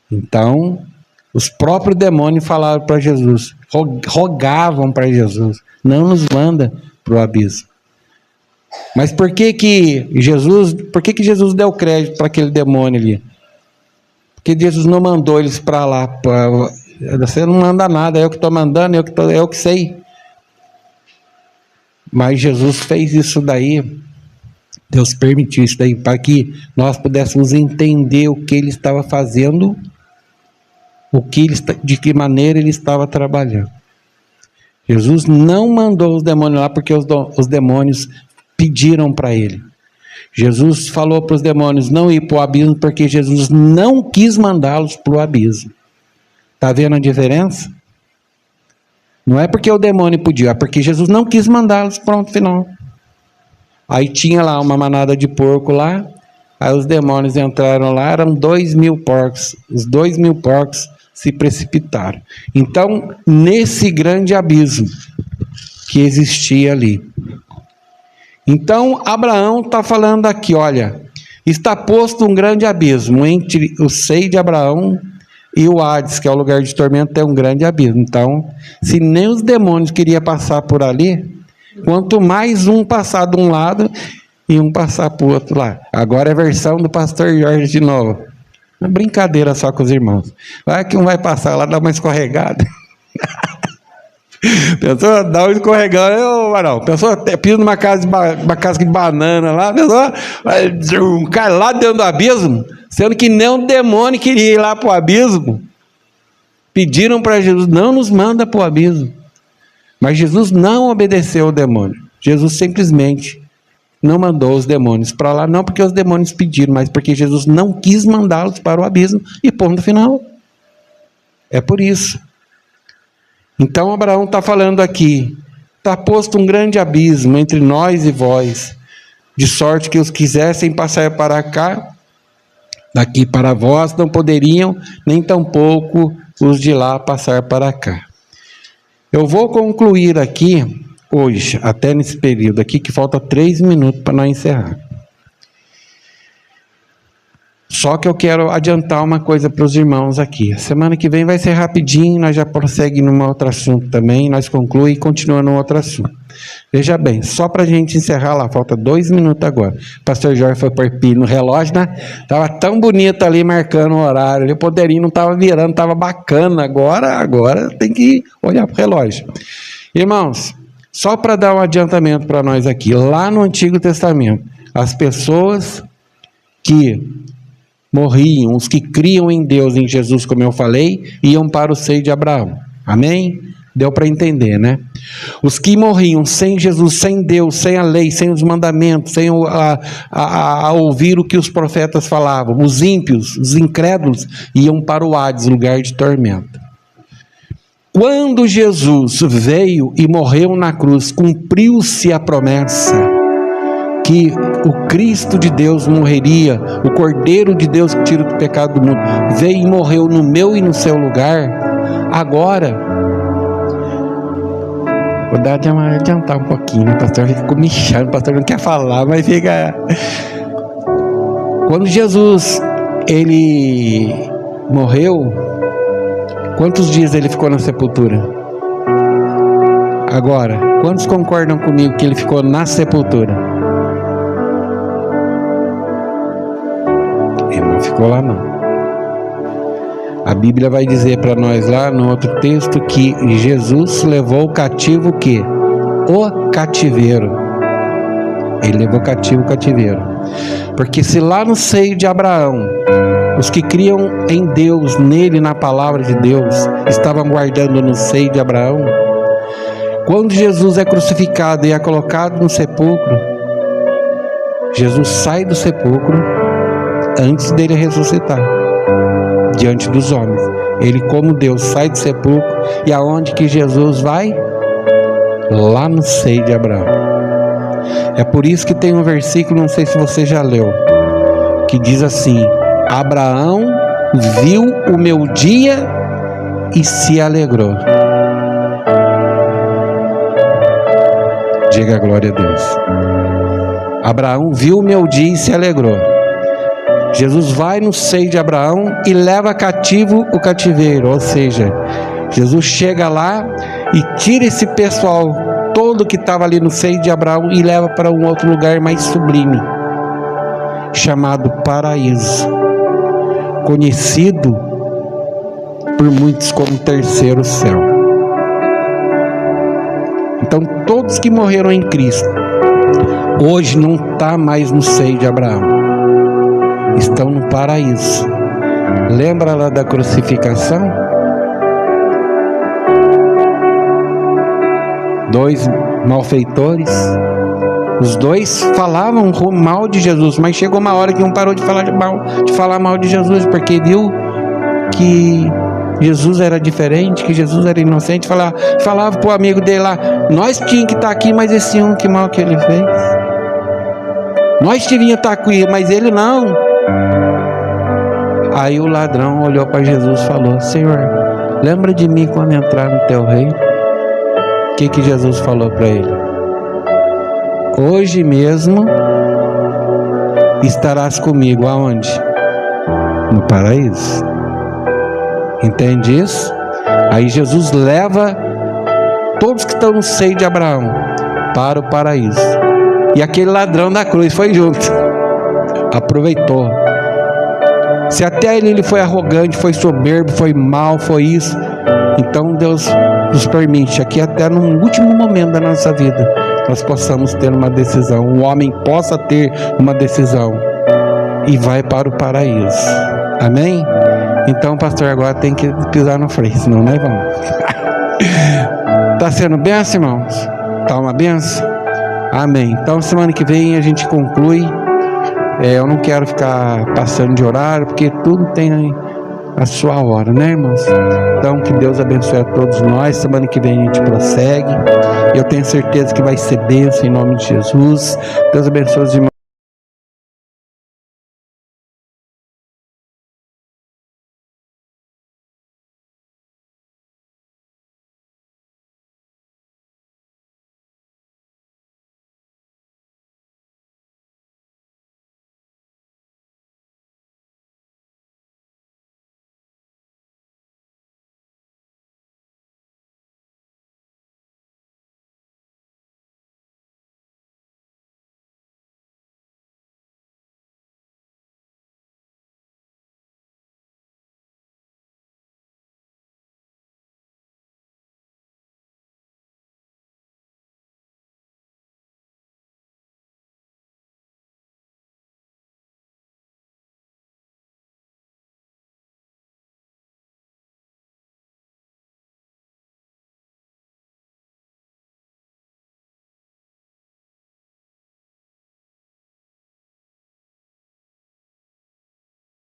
Speaker 1: Então, os próprios demônios falaram para Jesus, rogavam para Jesus: não nos manda para o abismo. Mas por que Jesus deu crédito para aquele demônio ali? Porque Jesus não mandou eles para lá. Você não manda nada, eu que estou mandando, eu que sei. Mas Jesus fez isso daí, Deus permitiu isso daí, para que nós pudéssemos entender o que ele estava fazendo, de que maneira ele estava trabalhando. Jesus não mandou os demônios lá porque os demônios pediram para ele. Jesus falou para os demônios não ir para o abismo porque Jesus não quis mandá-los para o abismo. Está vendo a diferença? Não é porque o demônio pediu, é porque Jesus não quis mandá-los, pronto, final. Aí tinha lá uma manada de porco lá, aí os demônios entraram lá, eram 2.000 porcos. Os 2.000 porcos se precipitaram. Então, nesse grande abismo que existia ali. Então, Abraão está falando aqui, olha, está posto um grande abismo entre o seio de Abraão e o Hades, que é o lugar de tormento, é um grande abismo. Então, se nem os demônios queriam passar por ali, quanto mais um passar de um lado e um passar para o outro lá. Agora é a versão do pastor Jorge de novo. Uma brincadeira só com os irmãos. Vai que um vai passar lá, dá uma escorregada. Pessoa dá um escorregão, pessoa pisa numa casca de banana lá, pessoa cai lá dentro do abismo, sendo que nem um demônio queria ir lá para o abismo. Pediram para Jesus, não nos manda para o abismo. Mas Jesus não obedeceu ao demônio. Jesus simplesmente não mandou os demônios para lá, não porque os demônios pediram, mas porque Jesus não quis mandá-los para o abismo, e ponto final. É por isso. Então Abraão está falando aqui, está posto um grande abismo entre nós e vós, de sorte que os quisessem passar para cá, daqui para vós não poderiam, nem tampouco os de lá passar para cá. Eu vou concluir aqui, hoje, até nesse período aqui, que falta 3 minutos para nós encerrar. Só que eu quero adiantar uma coisa para os irmãos aqui. A semana que vem vai ser rapidinho, nós já prosseguimos num outro assunto também, nós concluímos e continuamos no outro assunto. Veja bem, só para a gente encerrar lá, falta 2 minutos agora. O pastor Jorge foi pôr pilha no relógio, né? Estava tão bonito ali marcando o horário, ali, o ponteirinho não estava virando, estava bacana. Agora tem que olhar para o relógio. Irmãos, só para dar um adiantamento para nós aqui, lá no Antigo Testamento, as pessoas que morriam, os que criam em Deus, em Jesus, como eu falei, iam para o seio de Abraão. Amém? Deu para entender, né? Os que morriam sem Jesus, sem Deus, sem a lei, sem os mandamentos, sem a ouvir o que os profetas falavam, os ímpios, os incrédulos, iam para o Hades, lugar de tormento. Quando Jesus veio e morreu na cruz, cumpriu-se a promessa que o Cristo de Deus morreria, o Cordeiro de Deus que tira o pecado do mundo, veio e morreu no meu e no seu lugar. Agora, vou adiantar um pouquinho, né? O pastor fica comichando, o pastor não quer falar, mas fica... Quando Jesus, ele morreu, quantos dias ele ficou na sepultura? Agora, quantos concordam comigo que ele ficou na sepultura? Ele não ficou lá, não. A Bíblia vai dizer para nós lá no outro texto que Jesus levou cativo o quê? O cativeiro. Ele levou cativo o cativeiro. Porque se lá no seio de Abraão, os que criam em Deus, nele, na palavra de Deus, estavam guardando no seio de Abraão, quando Jesus é crucificado e é colocado no sepulcro, Jesus sai do sepulcro antes dele ressuscitar, diante dos homens. Ele, como Deus, sai do sepulcro, e aonde que Jesus vai? Lá no seio de Abraão. É por isso que tem um versículo, não sei se você já leu, que diz assim: Abraão viu o meu dia e se alegrou. Diga glória a Deus. Abraão viu o meu dia e se alegrou. Jesus vai no seio de Abraão e leva cativo o cativeiro, ou seja, Jesus chega lá e tira esse pessoal todo que estava ali no seio de Abraão e leva para um outro lugar mais sublime, chamado paraíso, conhecido por muitos como terceiro céu. Então todos que morreram em Cristo hoje não está mais no seio de Abraão, estão no paraíso. Lembra lá da crucificação? 2 malfeitores, os 2 falavam mal de Jesus, mas chegou uma hora que um parou de falar mal de Jesus, porque viu que Jesus era diferente, que Jesus era inocente. Falava para o amigo dele lá: nós tínhamos que estar aqui, mas esse que mal que ele fez. Nós devíamos estar aqui, mas ele não. Aí o ladrão olhou para Jesus e falou: Senhor, lembra de mim quando entrar no teu reino? O que Jesus falou para ele? Hoje mesmo estarás comigo aonde? No paraíso. Entende isso? Aí Jesus leva todos que estão no seio de Abraão para o paraíso. E aquele ladrão da cruz foi junto. Aproveitou. Se até ele foi arrogante, foi soberbo, foi mal, foi isso, Então Deus nos permite aqui até no último momento da nossa vida nós possamos ter uma decisão, um homem possa ter uma decisão e vai para o paraíso. Amém? Então, pastor, agora tem que pisar no freio, senão nós vamos. Está sendo benção, irmãos? Está uma benção? Amém. Então, semana que vem a gente conclui. Eu não quero ficar passando de horário, porque tudo tem a sua hora, né, irmãos? Então, que Deus abençoe a todos nós. Semana que vem a gente prossegue. Eu tenho certeza que vai ser bênção em nome de Jesus. Deus abençoe os irmãos.